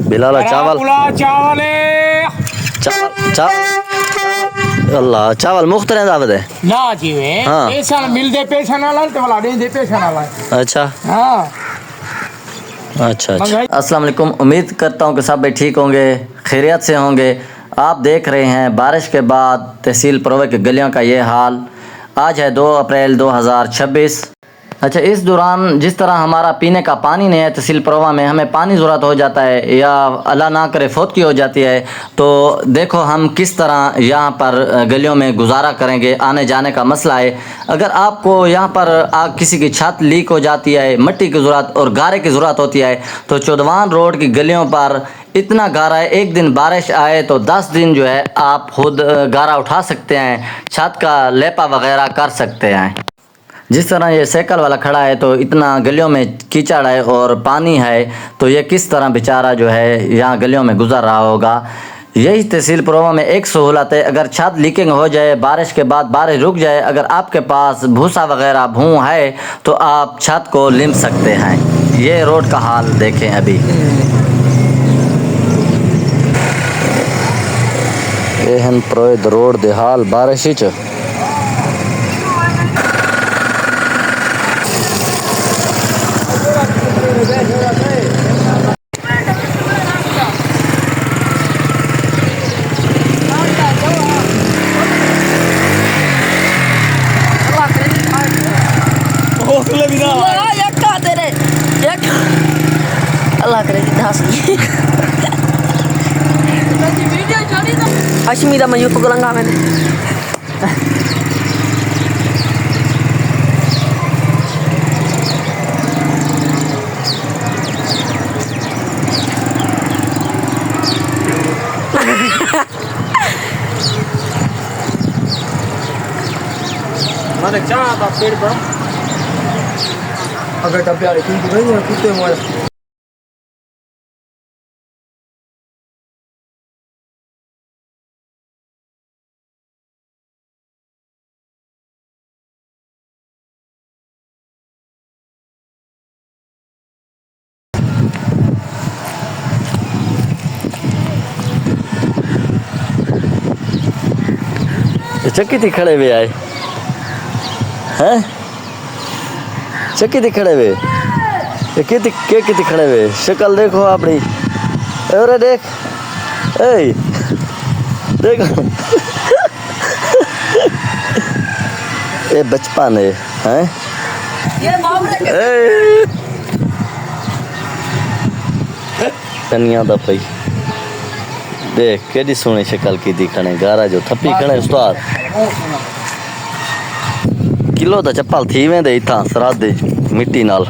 बिलाल चावल चावल अल्लाह चावल मुफ्त है दावत है ना जी वे हाँ। पैसा मिलदे पैसा नाल ते वाला दे पैसा नाल। अच्छा हां अच्छा अच्छा। अस्सलाम वालेकुम, उम्मीद करता हूँ कि सब भाई ठीक होंगे, खैरियत से होंगे। आप देख रहे हैं बारिश के बाद तहसील परोवा की गलियों का ये हाल। आज है 2 अप्रैल 2026। अच्छा, इस दौरान जिस तरह हमारा पीने का पानी नहीं है तहसील परोवा में, हमें पानी ज़रूरत हो जाता है या अल्लाह ना करे फौतगी हो जाती है, तो देखो हम किस तरह यहाँ पर गलियों में गुजारा करेंगे। आने जाने का मसला है। अगर आपको यहाँ पर किसी की छत लीक हो जाती है, मिट्टी की ज़रूरत और गारे की ज़रूरत होती है, तो चौदवान रोड की गलियों पर इतना गारा है, एक दिन बारिश आए तो 10 दिन जो है आप खुद गारा उठा सकते हैं, छत का लेपा वगैरह कर सकते हैं। जिस तरह ये साइकिल वाला खड़ा है तो इतना गलियों में कीचड़ है और पानी है, तो ये किस तरह बेचारा जो है यहाँ गलियों में गुजर रहा होगा। यही तहसील परोवा में एक सहूलत है। अगर छत लीकिंग हो जाए, बारिश के बाद बारिश रुक जाए, अगर आपके पास भूसा वगैरह भूं है तो आप छत को लिम सकते हैं। ये रोड का हाल देखें अभी। एहन प्रोद रोड दे हाल बारिश च अल्लाह करे अश्मी दा मैं यूट्यूब लंगा मैंने माने चाह दा पेड़ पर अगर टप्यारे कुछ नहीं है कुत्ते मोर चक्की थी खड़े हुए आए हैं, चक्की थी खड़े हुए कितनी खड़े हुए। शक्ल देखो अपनी, अरे देख ए देखो ये बचपन है हैं कन्या दा पई देख केडी सोहनी शक्ल की दिखने। गारा जो थप्पी खड़े उस्ताद किलो दा चप्पल थी वेंदे इथां सरादे मिट्टी नाल।